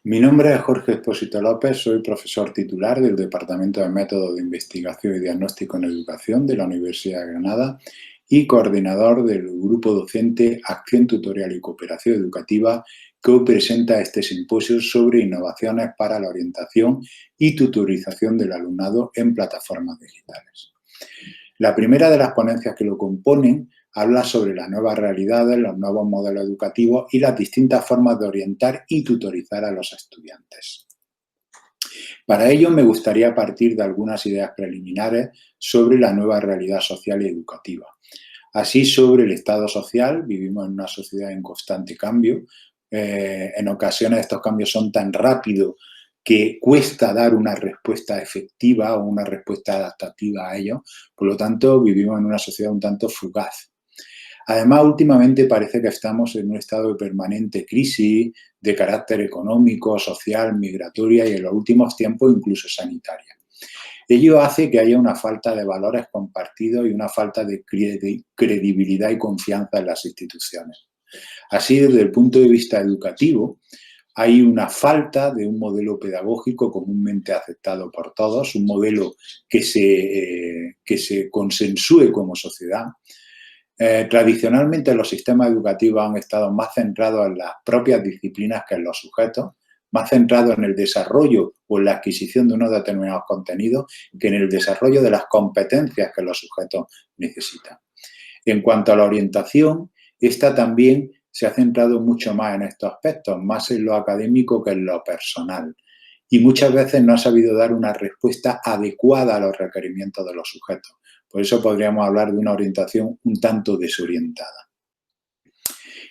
Mi nombre es Jorge Expósito López, soy profesor titular del Departamento de Métodos de Investigación y Diagnóstico en Educación de la Universidad de Granada y coordinador del grupo docente Acción Tutorial y Cooperación Educativa que hoy presenta este simposio sobre innovaciones para la orientación y tutorización del alumnado en plataformas digitales. La primera de las ponencias que lo componen habla sobre las nuevas realidades, los nuevos modelos educativos y las distintas formas de orientar y tutorizar a los estudiantes. Para ello me gustaría partir de algunas ideas preliminares sobre la nueva realidad social y educativa. Así, sobre el estado social, vivimos en una sociedad en constante cambio. En ocasiones estos cambios son tan rápidos que cuesta dar una respuesta efectiva o una respuesta adaptativa a ellos. Por lo tanto, vivimos en una sociedad un tanto fugaz. Además, últimamente parece que estamos en un estado de permanente crisis de carácter económico, social, migratoria y en los últimos tiempos incluso sanitaria. Ello hace que haya una falta de valores compartidos y una falta de credibilidad y confianza en las instituciones. Así, desde el punto de vista educativo, hay una falta de un modelo pedagógico comúnmente aceptado por todos, un modelo que se consensúe como sociedad. Tradicionalmente los sistemas educativos han estado más centrados en las propias disciplinas que en los sujetos, más centrados en el desarrollo o en la adquisición de unos determinados contenidos que en el desarrollo de las competencias que los sujetos necesitan. En cuanto a la orientación, esta también se ha centrado mucho más en estos aspectos, más en lo académico que en lo personal. Y muchas veces no ha sabido dar una respuesta adecuada a los requerimientos de los sujetos. Por eso podríamos hablar de una orientación un tanto desorientada.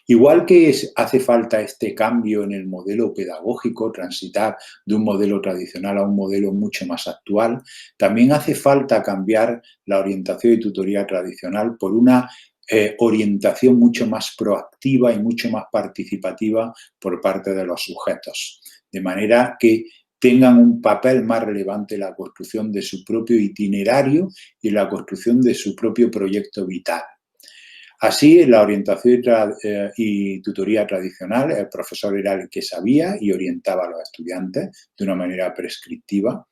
Igual que hace falta este cambio en el modelo pedagógico, transitar de un modelo tradicional a un modelo mucho más actual, también hace falta cambiar la orientación y tutoría tradicional por una orientación mucho más proactiva y mucho más participativa por parte de los sujetos, de manera que tengan un papel más relevante en la construcción de su propio itinerario y en la construcción de su propio proyecto vital. Así, en la orientación y tutoría tradicional, el profesor era el que sabía y orientaba a los estudiantes de una manera prescriptiva.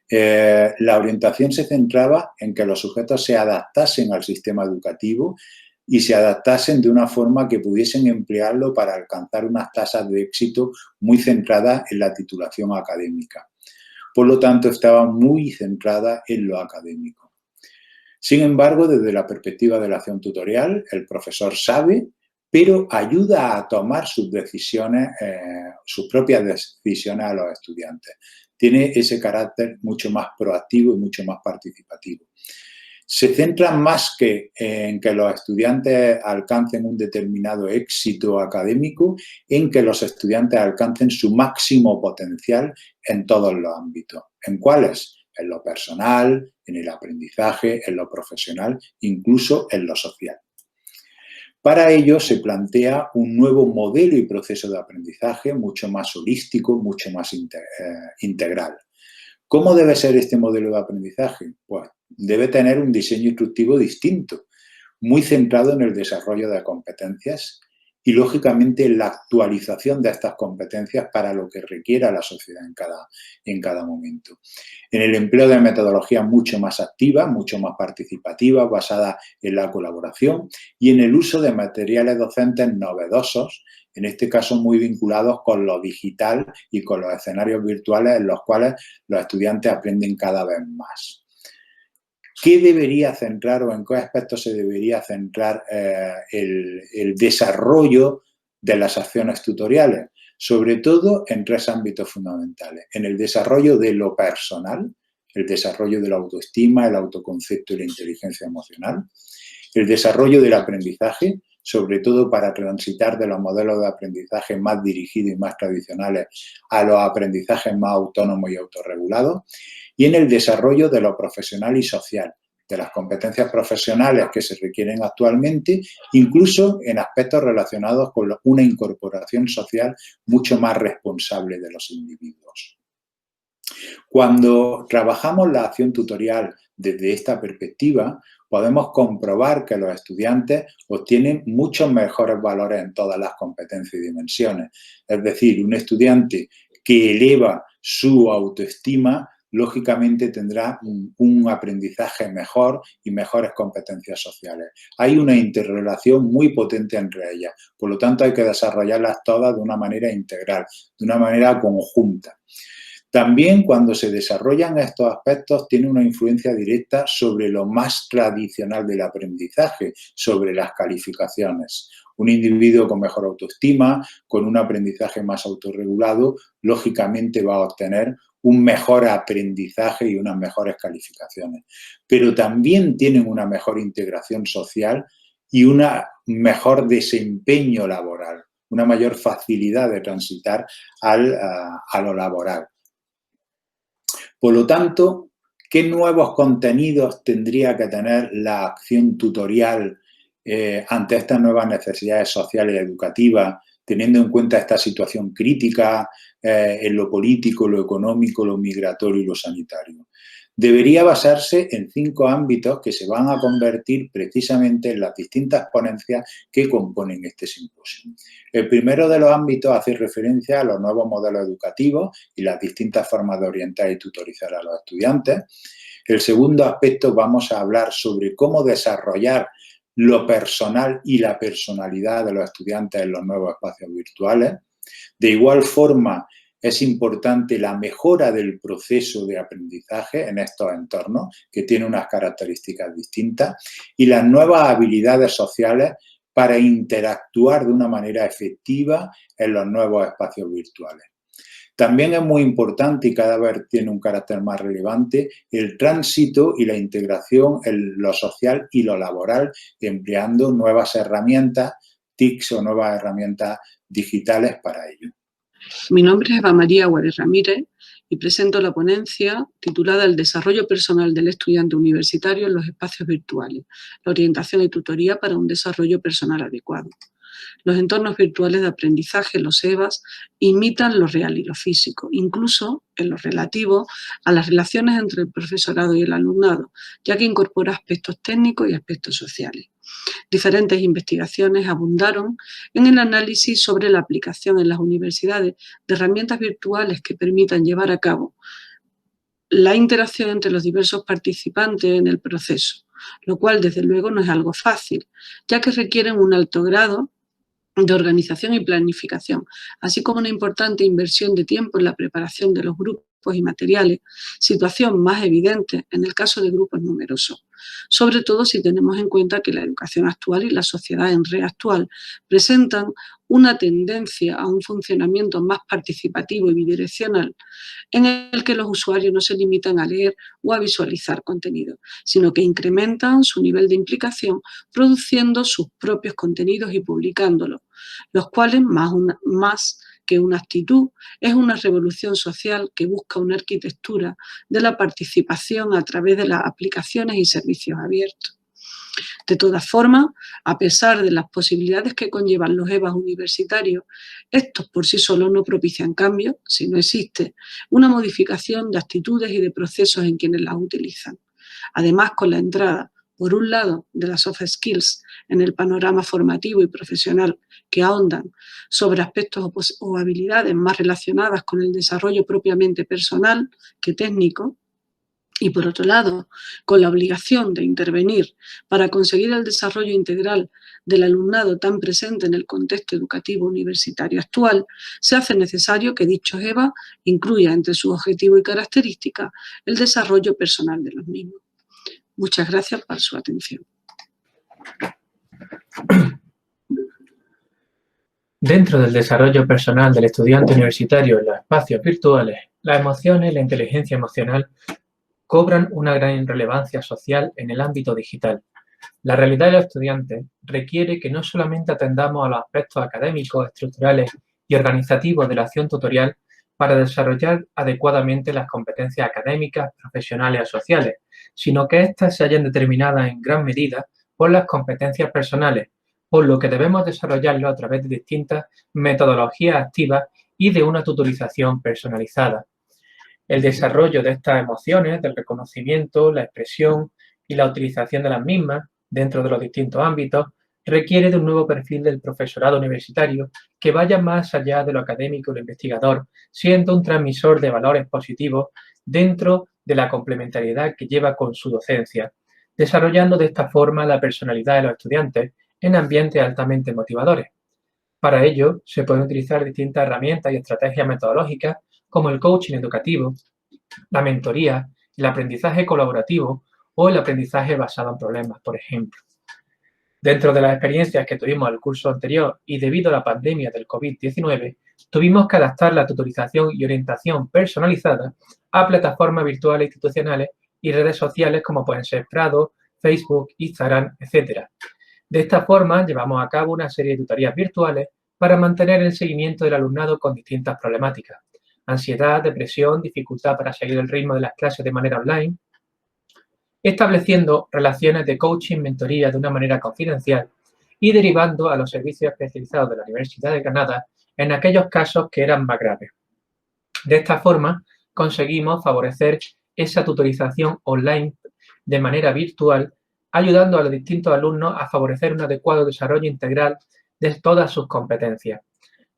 La orientación se centraba en que los sujetos se adaptasen al sistema educativo y se adaptasen de una forma que pudiesen emplearlo para alcanzar unas tasas de éxito muy centradas en la titulación académica. Por lo tanto, estaba muy centrada en lo académico. Sin embargo, desde la perspectiva de la acción tutorial, el profesor sabe, pero ayuda a tomar sus decisiones, sus propias decisiones a los estudiantes. Tiene ese carácter mucho más proactivo y mucho más participativo. Se centra más que en que los estudiantes alcancen un determinado éxito académico, en que los estudiantes alcancen su máximo potencial en todos los ámbitos. ¿En cuáles? En lo personal, en el aprendizaje, en lo profesional, incluso en lo social. Para ello se plantea un nuevo modelo y proceso de aprendizaje mucho más holístico, mucho más integral. ¿Cómo debe ser este modelo de aprendizaje? Pues debe tener un diseño instructivo distinto, muy centrado en el desarrollo de competencias y, lógicamente, en la actualización de estas competencias para lo que requiera la sociedad en cada momento. En el empleo de metodologías mucho más activas, mucho más participativas, basadas en la colaboración y en el uso de materiales docentes novedosos, en este caso muy vinculados con lo digital y con los escenarios virtuales en los cuales los estudiantes aprenden cada vez más. ¿Qué debería centrar o en qué aspectos se debería centrar el desarrollo de las acciones tutoriales? Sobre todo en tres ámbitos fundamentales. En el desarrollo de lo personal, el desarrollo de la autoestima, el autoconcepto y la inteligencia emocional. El desarrollo del aprendizaje, sobre todo para transitar de los modelos de aprendizaje más dirigidos y más tradicionales a los aprendizajes más autónomos y autorregulados. Y en el desarrollo de lo profesional y social, de las competencias profesionales que se requieren actualmente, incluso en aspectos relacionados con una incorporación social mucho más responsable de los individuos. Cuando trabajamos la acción tutorial desde esta perspectiva, podemos comprobar que los estudiantes obtienen muchos mejores valores en todas las competencias y dimensiones. Es decir, un estudiante que eleva su autoestima, lógicamente tendrá un aprendizaje mejor y mejores competencias sociales. Hay una interrelación muy potente entre ellas, por lo tanto hay que desarrollarlas todas de una manera integral, de una manera conjunta. También cuando se desarrollan estos aspectos tiene una influencia directa sobre lo más tradicional del aprendizaje, sobre las calificaciones. Un individuo con mejor autoestima, con un aprendizaje más autorregulado, lógicamente va a obtener un mejor aprendizaje y unas mejores calificaciones. Pero también tienen una mejor integración social y un mejor desempeño laboral, una mayor facilidad de transitar a lo laboral. Por lo tanto, ¿qué nuevos contenidos tendría que tener la acción tutorial ante estas nuevas necesidades sociales y educativas, teniendo en cuenta esta situación crítica en lo político, lo económico, lo migratorio y lo sanitario? Debería basarse en 5 ámbitos que se van a convertir precisamente en las distintas ponencias que componen este simposio. El primero de los ámbitos hace referencia a los nuevos modelos educativos y las distintas formas de orientar y tutorizar a los estudiantes. El segundo aspecto, vamos a hablar sobre cómo desarrollar lo personal y la personalidad de los estudiantes en los nuevos espacios virtuales. De igual forma, es importante la mejora del proceso de aprendizaje en estos entornos, que tiene unas características distintas, y las nuevas habilidades sociales para interactuar de una manera efectiva en los nuevos espacios virtuales. También es muy importante y cada vez tiene un carácter más relevante el tránsito y la integración en lo social y lo laboral, empleando nuevas herramientas, TICs o nuevas herramientas digitales para ello. Mi nombre es Eva María Guárez Ramírez y presento la ponencia titulada El desarrollo personal del estudiante universitario en los espacios virtuales, la orientación y tutoría para un desarrollo personal adecuado. Los entornos virtuales de aprendizaje, los EVAs, imitan lo real y lo físico, incluso en lo relativo a las relaciones entre el profesorado y el alumnado, ya que incorpora aspectos técnicos y aspectos sociales. Diferentes investigaciones abundaron en el análisis sobre la aplicación en las universidades de herramientas virtuales que permitan llevar a cabo la interacción entre los diversos participantes en el proceso, lo cual desde luego no es algo fácil, ya que requieren un alto grado de organización y planificación, así como una importante inversión de tiempo en la preparación de los grupos y materiales, situación más evidente en el caso de grupos numerosos, sobre todo si tenemos en cuenta que la educación actual y la sociedad en red actual presentan una tendencia a un funcionamiento más participativo y bidireccional, en el que los usuarios no se limitan a leer o a visualizar contenido, sino que incrementan su nivel de implicación produciendo sus propios contenidos y publicándolos, los cuales, más que una actitud, es una revolución social que busca una arquitectura de la participación a través de las aplicaciones y servicios abiertos. De todas formas, a pesar de las posibilidades que conllevan los EVAs universitarios, estos por sí solos no propician cambios si no existe una modificación de actitudes y de procesos en quienes las utilizan. Además, con la entrada, por un lado, de las soft skills en el panorama formativo y profesional que ahondan sobre aspectos o habilidades más relacionadas con el desarrollo propiamente personal que técnico, y por otro lado, con la obligación de intervenir para conseguir el desarrollo integral del alumnado tan presente en el contexto educativo universitario actual, se hace necesario que dichos EVA incluya entre sus objetivos y características el desarrollo personal de los mismos. Muchas gracias por su atención. Dentro del desarrollo personal del estudiante universitario en los espacios virtuales, las emociones y la inteligencia emocional cobran una gran relevancia social en el ámbito digital. La realidad de los estudiantes requiere que no solamente atendamos a los aspectos académicos, estructurales y organizativos de la acción tutorial para desarrollar adecuadamente las competencias académicas, profesionales o sociales, sino que éstas se hayan determinadas en gran medida por las competencias personales, por lo que debemos desarrollarlo a través de distintas metodologías activas y de una tutorización personalizada. El desarrollo de estas emociones, del reconocimiento, la expresión y la utilización de las mismas dentro de los distintos ámbitos requiere de un nuevo perfil del profesorado universitario que vaya más allá de lo académico y lo investigador, siendo un transmisor de valores positivos dentro de la complementariedad que lleva con su docencia, desarrollando de esta forma la personalidad de los estudiantes en ambientes altamente motivadores. Para ello, se pueden utilizar distintas herramientas y estrategias metodológicas como el coaching educativo, la mentoría, el aprendizaje colaborativo o el aprendizaje basado en problemas, por ejemplo. Dentro de las experiencias que tuvimos el curso anterior y debido a la pandemia del COVID-19, tuvimos que adaptar la tutorización y orientación personalizada a plataformas virtuales institucionales y redes sociales como pueden ser Prado, Facebook, Instagram, etc. De esta forma, llevamos a cabo una serie de tutorías virtuales para mantener el seguimiento del alumnado con distintas problemáticas: ansiedad, depresión, dificultad para seguir el ritmo de las clases de manera online, estableciendo relaciones de coaching, mentoría de una manera confidencial y derivando a los servicios especializados de la Universidad de Granada en aquellos casos que eran más graves. De esta forma, conseguimos favorecer esa tutorización online de manera virtual, ayudando a los distintos alumnos a favorecer un adecuado desarrollo integral de todas sus competencias.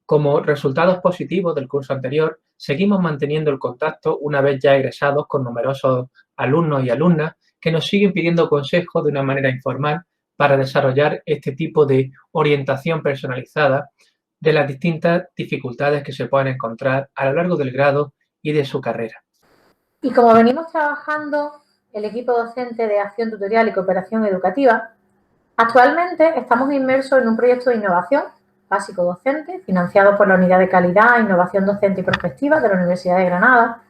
Como resultados positivos del curso anterior, seguimos manteniendo el contacto una vez ya egresados con numerosos alumnos y alumnas que nos siguen pidiendo consejos de una manera informal para desarrollar este tipo de orientación personalizada de las distintas dificultades que se pueden encontrar a lo largo del grado y de su carrera. Y como venimos trabajando el equipo docente de Acción Tutorial y Cooperación Educativa, actualmente estamos inmersos en un proyecto de innovación básico docente financiado por la Unidad de Calidad, Innovación Docente y Prospectiva de la Universidad de Granada.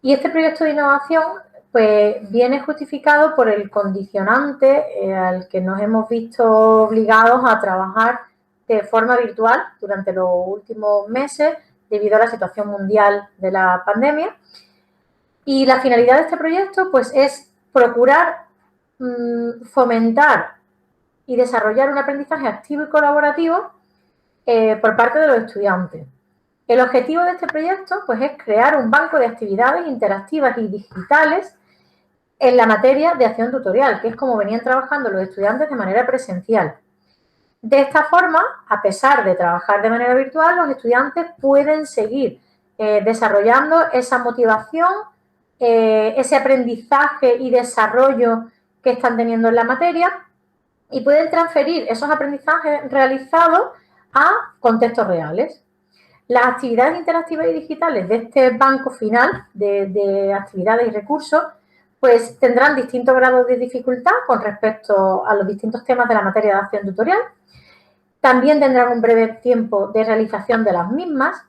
Y este proyecto de innovación pues viene justificado por el condicionante al que nos hemos visto obligados a trabajar de forma virtual durante los últimos meses debido a la situación mundial de la pandemia. Y la finalidad de este proyecto pues es procurar fomentar y desarrollar un aprendizaje activo y colaborativo por parte de los estudiantes. El objetivo de este proyecto pues, es crear un banco de actividades interactivas y digitales en la materia de acción tutorial, que es como venían trabajando los estudiantes de manera presencial. De esta forma, a pesar de trabajar de manera virtual, los estudiantes pueden seguir desarrollando esa motivación, ese aprendizaje y desarrollo que están teniendo en la materia y pueden transferir esos aprendizajes realizados a contextos reales. Las actividades interactivas y digitales de este banco final de actividades y recursos pues tendrán distintos grados de dificultad con respecto a los distintos temas de la materia de acción tutorial. También tendrán un breve tiempo de realización de las mismas.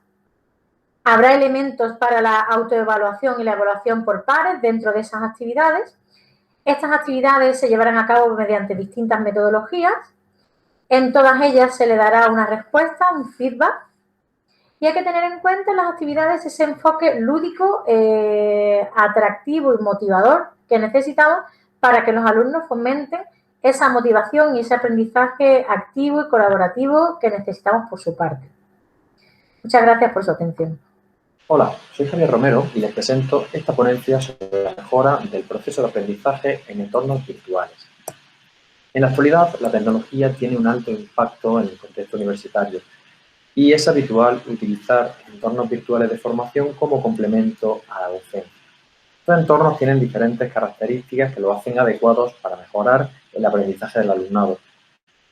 Habrá elementos para la autoevaluación y la evaluación por pares dentro de esas actividades. Estas actividades se llevarán a cabo mediante distintas metodologías. En todas ellas se le dará una respuesta, un feedback. Y hay que tener en cuenta en las actividades ese enfoque lúdico, atractivo y motivador que necesitamos para que los alumnos fomenten esa motivación y ese aprendizaje activo y colaborativo que necesitamos por su parte. Muchas gracias por su atención. Hola, soy Javier Romero y les presento esta ponencia sobre la mejora del proceso de aprendizaje en entornos virtuales. En la actualidad, la tecnología tiene un alto impacto en el contexto universitario y es habitual utilizar entornos virtuales de formación como complemento a la docencia. Estos entornos tienen diferentes características que los hacen adecuados para mejorar el aprendizaje del alumnado.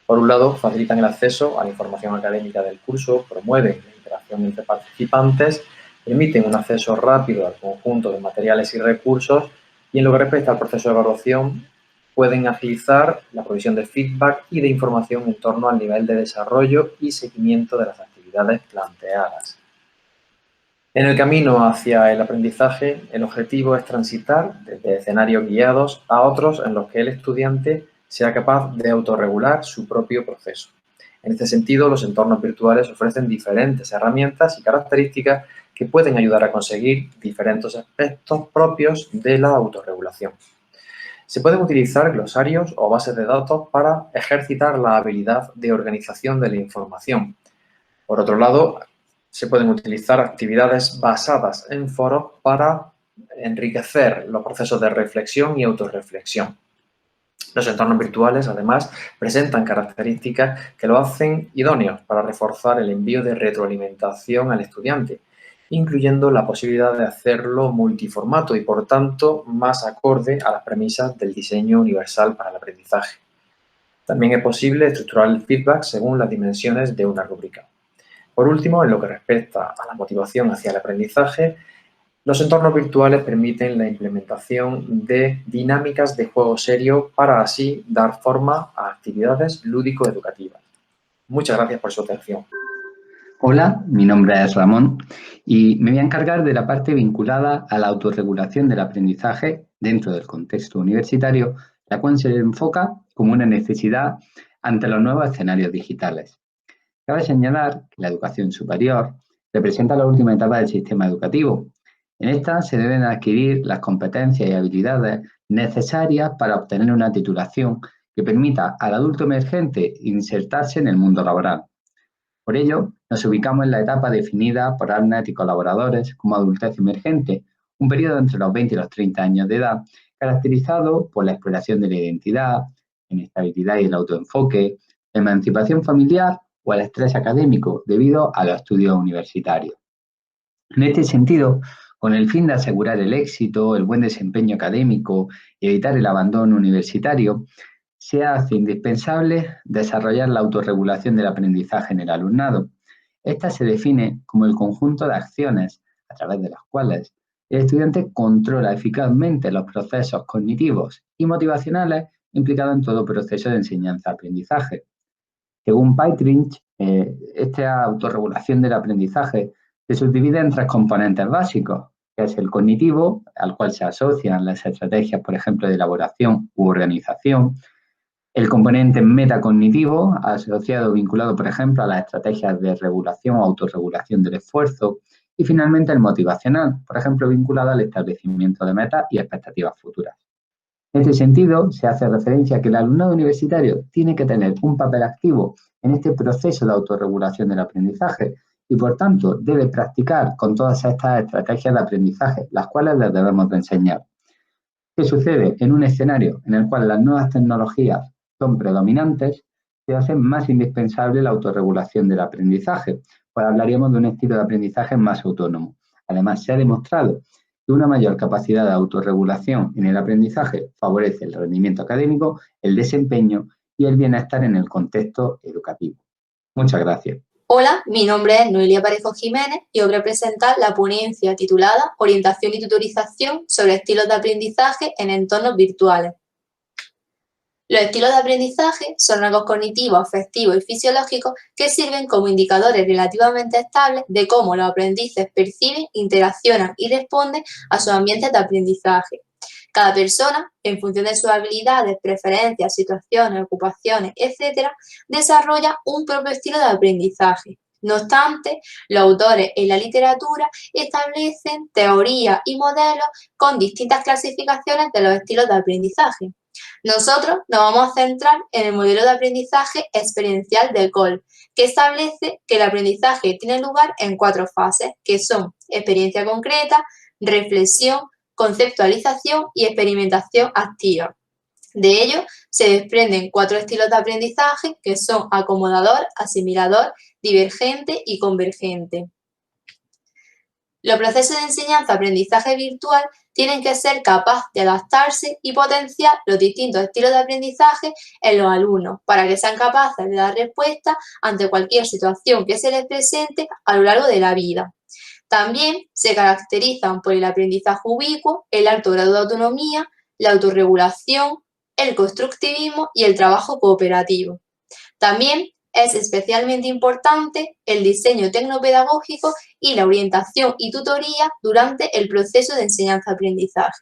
Por un lado, facilitan el acceso a la información académica del curso, promueven la interacción entre participantes, permiten un acceso rápido al conjunto de materiales y recursos y en lo que respecta al proceso de evaluación pueden agilizar la provisión de feedback y de información en torno al nivel de desarrollo y seguimiento de las actividades planteadas. En el camino hacia el aprendizaje, el objetivo es transitar desde escenarios guiados a otros en los que el estudiante sea capaz de autorregular su propio proceso. En este sentido, los entornos virtuales ofrecen diferentes herramientas y características que pueden ayudar a conseguir diferentes aspectos propios de la autorregulación. Se pueden utilizar glosarios o bases de datos para ejercitar la habilidad de organización de la información. Por otro lado, se pueden utilizar actividades basadas en foros para enriquecer los procesos de reflexión y autorreflexión. Los entornos virtuales, además, presentan características que lo hacen idóneos para reforzar el envío de retroalimentación al estudiante, incluyendo la posibilidad de hacerlo multiformato y, por tanto, más acorde a las premisas del diseño universal para el aprendizaje. También es posible estructurar el feedback según las dimensiones de una rúbrica. Por último, en lo que respecta a la motivación hacia el aprendizaje, los entornos virtuales permiten la implementación de dinámicas de juego serio para así dar forma a actividades lúdico-educativas. Muchas gracias por su atención. Hola, mi nombre es Ramón y me voy a encargar de la parte vinculada a la autorregulación del aprendizaje dentro del contexto universitario, la cual se enfoca como una necesidad ante los nuevos escenarios digitales. Cabe señalar que la educación superior representa la última etapa del sistema educativo. En esta se deben adquirir las competencias y habilidades necesarias para obtener una titulación que permita al adulto emergente insertarse en el mundo laboral. Por ello, nos ubicamos en la etapa definida por ARNet y colaboradores como adultez emergente, un periodo entre los 20 y los 30 años de edad, caracterizado por la exploración de la identidad, inestabilidad y el autoenfoque, emancipación familiar o el estrés académico debido a los estudios universitarios. En este sentido, con el fin de asegurar el éxito, el buen desempeño académico y evitar el abandono universitario, se hace indispensable desarrollar la autorregulación del aprendizaje en el alumnado. Esta se define como el conjunto de acciones a través de las cuales el estudiante controla eficazmente los procesos cognitivos y motivacionales implicados en todo proceso de enseñanza-aprendizaje. Según Peitrich, esta autorregulación del aprendizaje se subdivide en 3 componentes básicos, que es el cognitivo, al cual se asocian las estrategias, por ejemplo, de elaboración u organización, el componente metacognitivo, asociado o vinculado, por ejemplo, a las estrategias de regulación o autorregulación del esfuerzo, y finalmente el motivacional, por ejemplo, vinculado al establecimiento de metas y expectativas futuras. En este sentido, se hace referencia a que el alumnado universitario tiene que tener un papel activo en este proceso de autorregulación del aprendizaje y, por tanto, debe practicar con todas estas estrategias de aprendizaje, las cuales les debemos de enseñar. ¿Qué sucede? En un escenario en el cual las nuevas tecnologías son predominantes, se hace más indispensable la autorregulación del aprendizaje, pues hablaríamos de un estilo de aprendizaje más autónomo. Además, se ha demostrado que una mayor capacidad de autorregulación en el aprendizaje favorece el rendimiento académico, el desempeño y el bienestar en el contexto educativo. Muchas gracias. Hola, mi nombre es Noelia Parejo Jiménez y os voy a presentar la ponencia titulada Orientación y tutorización sobre estilos de aprendizaje en entornos virtuales. Los estilos de aprendizaje son rasgos cognitivos, afectivos y fisiológicos que sirven como indicadores relativamente estables de cómo los aprendices perciben, interaccionan y responden a sus ambientes de aprendizaje. Cada persona, en función de sus habilidades, preferencias, situaciones, ocupaciones, etc., desarrolla un propio estilo de aprendizaje. No obstante, los autores en la literatura establecen teorías y modelos con distintas clasificaciones de los estilos de aprendizaje. Nosotros nos vamos a centrar en el modelo de aprendizaje experiencial de Cole, que establece que el aprendizaje tiene lugar en 4 fases, que son experiencia concreta, reflexión, conceptualización y experimentación activa. De ello se desprenden 4 estilos de aprendizaje que son acomodador, asimilador, divergente y convergente. Los procesos de enseñanza-aprendizaje virtual tienen que ser capaces de adaptarse y potenciar los distintos estilos de aprendizaje en los alumnos para que sean capaces de dar respuesta ante cualquier situación que se les presente a lo largo de la vida. También se caracterizan por el aprendizaje ubicuo, el alto grado de autonomía, la autorregulación, el constructivismo y el trabajo cooperativo. También es especialmente importante el diseño tecnopedagógico y la orientación y tutoría durante el proceso de enseñanza-aprendizaje.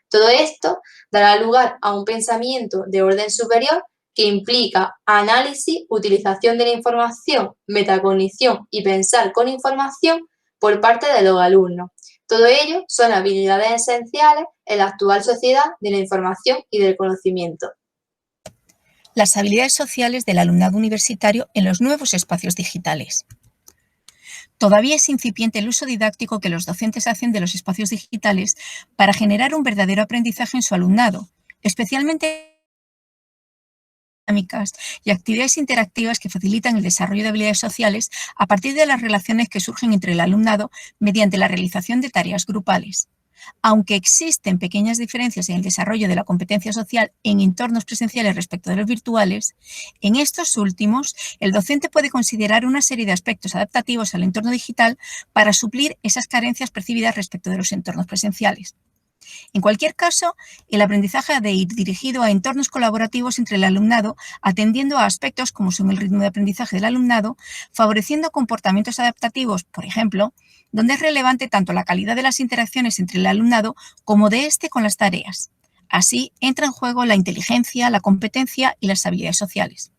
Todo esto dará lugar a un pensamiento de orden superior que implica análisis, utilización de la información, metacognición y pensar con información por parte de los alumnos. Todo ello son habilidades esenciales en la actual sociedad de la información y del conocimiento. Las habilidades sociales del alumnado universitario en los nuevos espacios digitales. Todavía es incipiente el uso didáctico que los docentes hacen de los espacios digitales para generar un verdadero aprendizaje en su alumnado, especialmente dinámicas y actividades interactivas que facilitan el desarrollo de habilidades sociales a partir de las relaciones que surgen entre el alumnado mediante la realización de tareas grupales. Aunque existen pequeñas diferencias en el desarrollo de la competencia social en entornos presenciales respecto de los virtuales, en estos últimos, el docente puede considerar una serie de aspectos adaptativos al entorno digital para suplir esas carencias percibidas respecto de los entornos presenciales. En cualquier caso, el aprendizaje ha de ir dirigido a entornos colaborativos entre el alumnado, atendiendo a aspectos como son el ritmo de aprendizaje del alumnado, favoreciendo comportamientos adaptativos, por ejemplo, donde es relevante tanto la calidad de las interacciones entre el alumnado como de éste con las tareas. Así, entra en juego la inteligencia, la competencia y las habilidades sociales.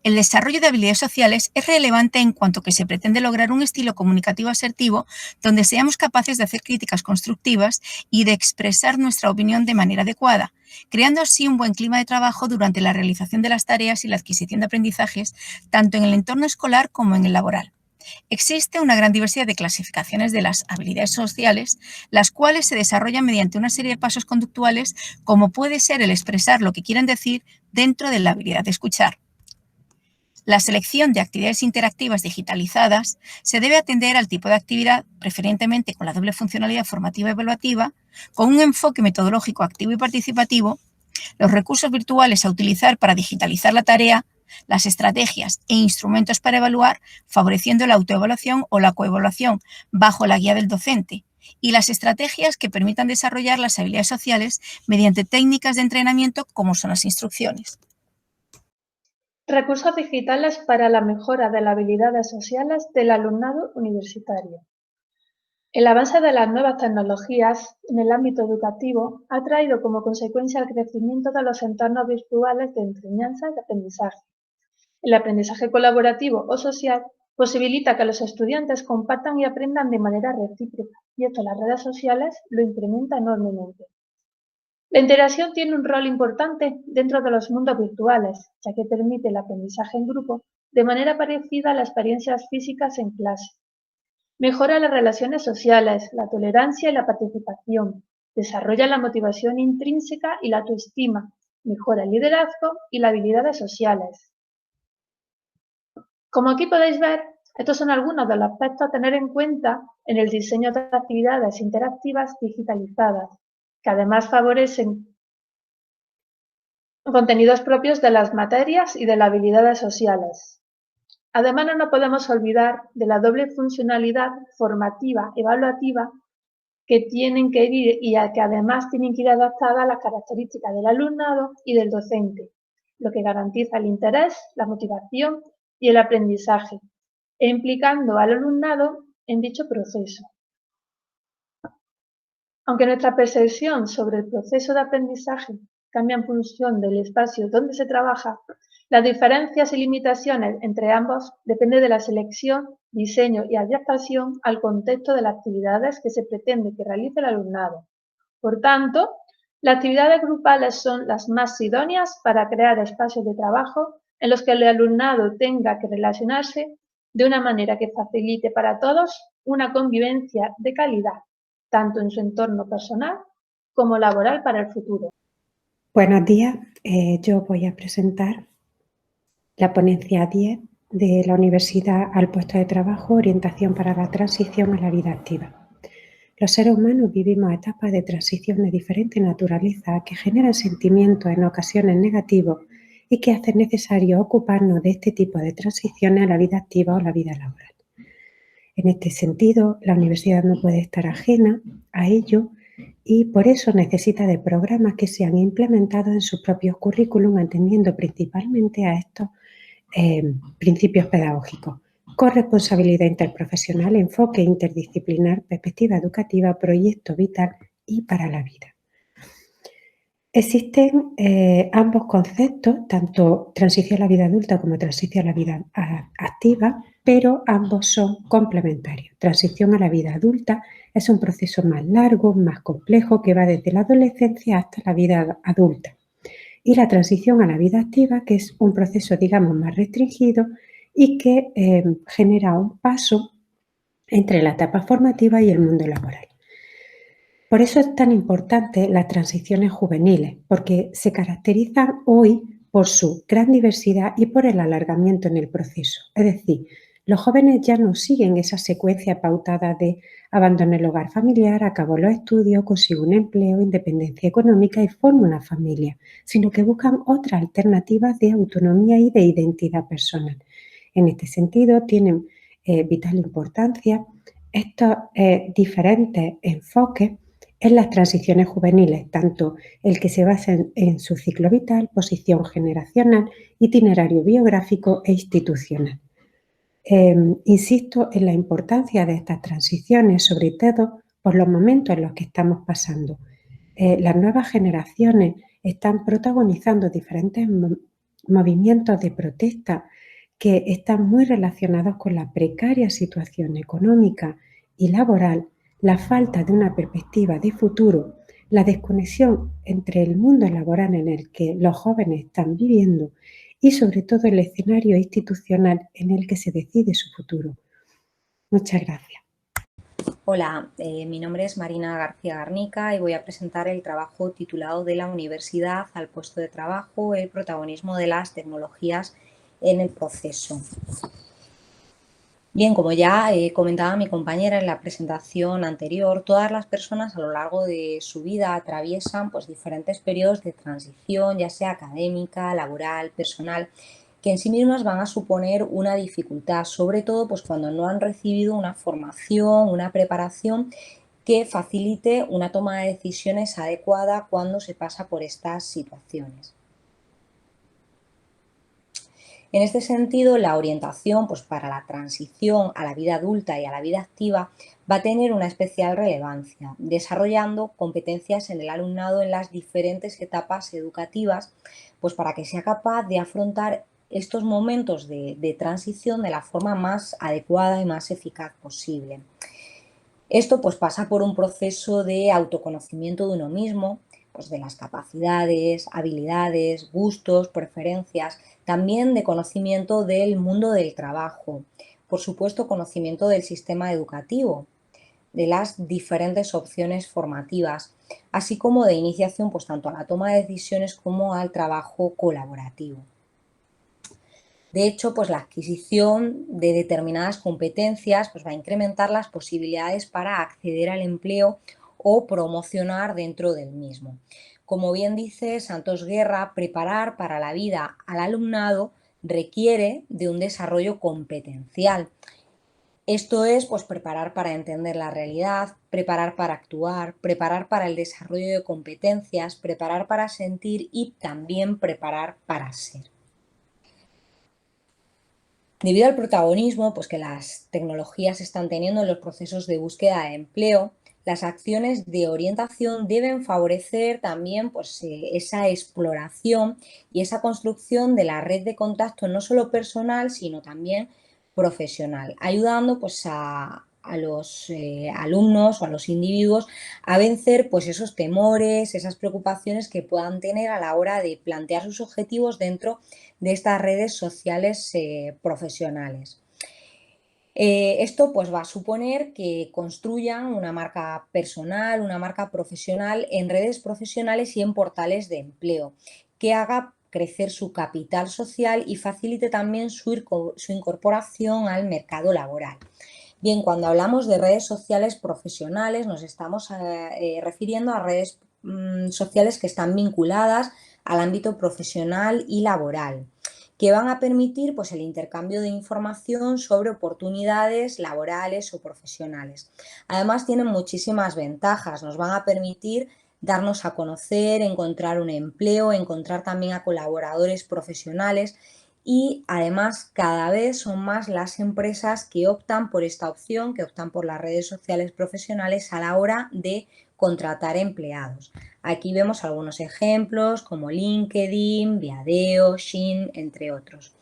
El desarrollo de habilidades sociales es relevante en cuanto que se pretende lograr un estilo comunicativo asertivo donde seamos capaces de hacer críticas constructivas y de expresar nuestra opinión de manera adecuada, creando así un buen clima de trabajo durante la realización de las tareas y la adquisición de aprendizajes, tanto en el entorno escolar como en el laboral. Existe una gran diversidad de clasificaciones de las habilidades sociales, las cuales se desarrollan mediante una serie de pasos conductuales, como puede ser el expresar lo que quieren decir dentro de la habilidad de escuchar. La selección de actividades interactivas digitalizadas se debe atender al tipo de actividad, preferentemente con la doble funcionalidad formativa y evaluativa, con un enfoque metodológico activo y participativo, los recursos virtuales a utilizar para digitalizar la tarea, las estrategias e instrumentos para evaluar, favoreciendo la autoevaluación o la coevaluación bajo la guía del docente, y las estrategias que permitan desarrollar las habilidades sociales mediante técnicas de entrenamiento como son las instrucciones. Recursos digitales para la mejora de las habilidades sociales del alumnado universitario. El avance de las nuevas tecnologías en el ámbito educativo ha traído como consecuencia el crecimiento de los entornos virtuales de enseñanza y aprendizaje. El aprendizaje colaborativo o social posibilita que los estudiantes compartan y aprendan de manera recíproca, y esto las redes sociales lo incrementa enormemente. La interacción tiene un rol importante dentro de los mundos virtuales, ya que permite el aprendizaje en grupo de manera parecida a las experiencias físicas en clase. Mejora las relaciones sociales, la tolerancia y la participación, desarrolla la motivación intrínseca y la autoestima, mejora el liderazgo y las habilidades sociales. Como aquí podéis ver, estos son algunos de los aspectos a tener en cuenta en el diseño de actividades interactivas digitalizadas, que además favorecen contenidos propios de las materias y de las habilidades sociales. Además, no nos podemos olvidar de la doble funcionalidad formativa evaluativa que tienen que ir y a que además tienen que ir adaptadas a las características del alumnado y del docente, lo que garantiza el interés, la motivación y el aprendizaje, e implicando al alumnado en dicho proceso. Aunque nuestra percepción sobre el proceso de aprendizaje cambia en función del espacio donde se trabaja, las diferencias y limitaciones entre ambos dependen de la selección, diseño y adaptación al contexto de las actividades que se pretende que realice el alumnado. Por tanto, las actividades grupales son las más idóneas para crear espacios de trabajo en los que el alumnado tenga que relacionarse de una manera que facilite para todos una convivencia de calidad, tanto en su entorno personal como laboral para el futuro. Buenos días, yo voy a presentar la ponencia 10 de la Universidad al puesto de trabajo, orientación para la transición a la vida activa. Los seres humanos vivimos etapas de transición de diferente naturaleza que generan sentimientos en ocasiones negativos y que hacen necesario ocuparnos de este tipo de transiciones a la vida activa o la vida laboral. En este sentido, la universidad no puede estar ajena a ello y por eso necesita de programas que sean implementados en sus propios currículum, atendiendo principalmente a estos principios pedagógicos: corresponsabilidad interprofesional, enfoque interdisciplinar, perspectiva educativa, proyecto vital y para la vida. Existen ambos conceptos, tanto transición a la vida adulta como transición a la vida activa, pero ambos son complementarios. Transición a la vida adulta es un proceso más largo, más complejo, que va desde la adolescencia hasta la vida adulta. Y la transición a la vida activa, que es un proceso, digamos, más restringido y que genera un paso entre la etapa formativa y el mundo laboral. Por eso es tan importante las transiciones juveniles, porque se caracterizan hoy por su gran diversidad y por el alargamiento en el proceso. Es decir, los jóvenes ya no siguen esa secuencia pautada de abandono el hogar familiar, acabo los estudios, consigo un empleo, independencia económica y formo una familia, sino que buscan otras alternativas de autonomía y de identidad personal. En este sentido, tienen vital importancia estos diferentes enfoques en las transiciones juveniles, tanto el que se basa en su ciclo vital, posición generacional, itinerario biográfico e institucional. Insisto en la importancia de estas transiciones, sobre todo por los momentos en los que estamos pasando. Las nuevas generaciones están protagonizando diferentes movimientos de protesta que están muy relacionados con la precaria situación económica y laboral, la falta de una perspectiva de futuro, la desconexión entre el mundo laboral en el que los jóvenes están viviendo y sobre todo el escenario institucional en el que se decide su futuro. Muchas gracias. Hola, mi nombre es Marina García Garnica y voy a presentar el trabajo titulado De la universidad al puesto de trabajo, el protagonismo de las tecnologías en el proceso. Bien, como ya comentaba mi compañera en la presentación anterior, todas las personas a lo largo de su vida atraviesan pues, diferentes periodos de transición, ya sea académica, laboral, personal, que en sí mismas van a suponer una dificultad, sobre todo pues, cuando no han recibido una formación, una preparación que facilite una toma de decisiones adecuada cuando se pasa por estas situaciones. En este sentido, la orientación pues, para la transición a la vida adulta y a la vida activa va a tener una especial relevancia, desarrollando competencias en el alumnado en las diferentes etapas educativas, pues para que sea capaz de afrontar estos momentos de transición de la forma más adecuada y más eficaz posible. Esto pues, pasa por un proceso de autoconocimiento de uno mismo, pues de las capacidades, habilidades, gustos, preferencias, también de conocimiento del mundo del trabajo, por supuesto conocimiento del sistema educativo, de las diferentes opciones formativas, así como de iniciación pues tanto a la toma de decisiones como al trabajo colaborativo. De hecho, pues la adquisición de determinadas competencias pues, va a incrementar las posibilidades para acceder al empleo o promocionar dentro del mismo. Como bien dice Santos Guerra, preparar para la vida al alumnado requiere de un desarrollo competencial. Esto es pues, preparar para entender la realidad, preparar para actuar, preparar para el desarrollo de competencias, preparar para sentir y también preparar para ser. Debido al protagonismo pues, que las tecnologías están teniendo en los procesos de búsqueda de empleo, las acciones de orientación deben favorecer también pues, esa exploración y esa construcción de la red de contacto no solo personal, sino también profesional, ayudando pues, a los alumnos o a los individuos a vencer pues, esos temores, esas preocupaciones que puedan tener a la hora de plantear sus objetivos dentro de estas redes sociales profesionales. Esto pues, va a suponer que construyan una marca personal, una marca profesional en redes profesionales y en portales de empleo, que haga crecer su capital social y facilite también su incorporación al mercado laboral. Bien, cuando hablamos de redes sociales profesionales nos estamos refiriendo a redes sociales que están vinculadas al ámbito profesional y laboral, que van a permitir pues, el intercambio de información sobre oportunidades laborales o profesionales. Además, tienen muchísimas ventajas, nos van a permitir darnos a conocer, encontrar un empleo, encontrar también a colaboradores profesionales y además cada vez son más las empresas que optan por esta opción, que optan por las redes sociales profesionales a la hora de contratar empleados. Aquí vemos algunos ejemplos como LinkedIn, Viadeo, Shein, entre otros.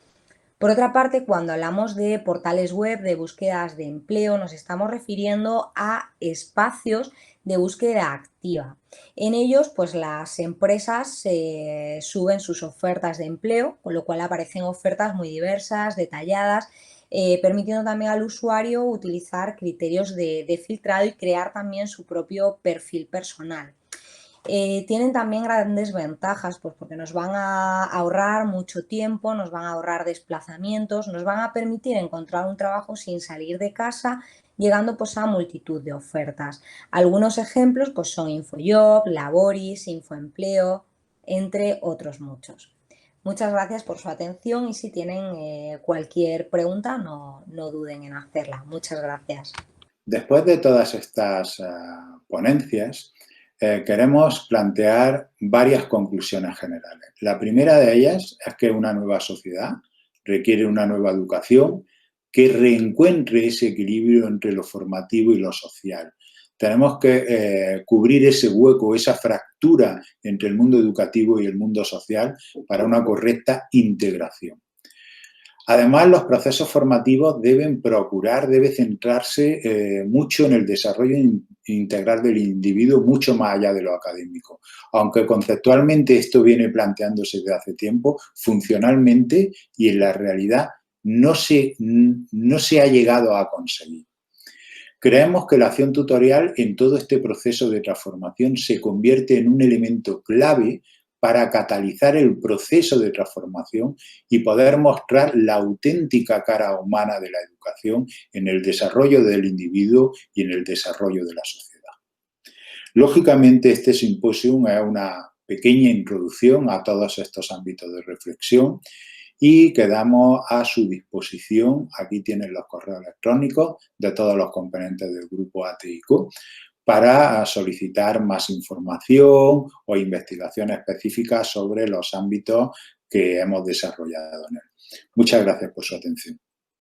Por otra parte, cuando hablamos de portales web de búsquedas de empleo, nos estamos refiriendo a espacios de búsqueda activa. En ellos, pues las empresas suben sus ofertas de empleo, con lo cual aparecen ofertas muy diversas, detalladas, permitiendo también al usuario utilizar criterios de filtrado y crear también su propio perfil personal. tienen también grandes ventajas, pues porque nos van a ahorrar mucho tiempo, nos van a ahorrar desplazamientos, nos van a permitir encontrar un trabajo sin salir de casa, llegando pues a multitud de ofertas. Algunos ejemplos pues son InfoJob, Laboris, Infoempleo, entre otros muchos. Muchas gracias por su atención y si tienen cualquier pregunta no duden en hacerla. Muchas gracias. Después de todas estas ponencias, queremos plantear varias conclusiones generales. La primera de ellas es que una nueva sociedad requiere una nueva educación que reencuentre ese equilibrio entre lo formativo y lo social. Tenemos que cubrir ese hueco, esa fractura entre el mundo educativo y el mundo social para una correcta integración. Además, los procesos formativos deben centrarse mucho en el desarrollo integral del individuo, mucho más allá de lo académico. Aunque conceptualmente esto viene planteándose desde hace tiempo, funcionalmente y en la realidad no se ha llegado a conseguir. Creemos que la acción tutorial en todo este proceso de transformación se convierte en un elemento clave para catalizar el proceso de transformación y poder mostrar la auténtica cara humana de la educación en el desarrollo del individuo y en el desarrollo de la sociedad. Lógicamente, este simposio es una pequeña introducción a todos estos ámbitos de reflexión y quedamos a su disposición. Aquí tienen los correos electrónicos de todos los componentes del grupo ATICO para solicitar más información o investigación específica sobre los ámbitos que hemos desarrollado en él. Muchas gracias por su atención.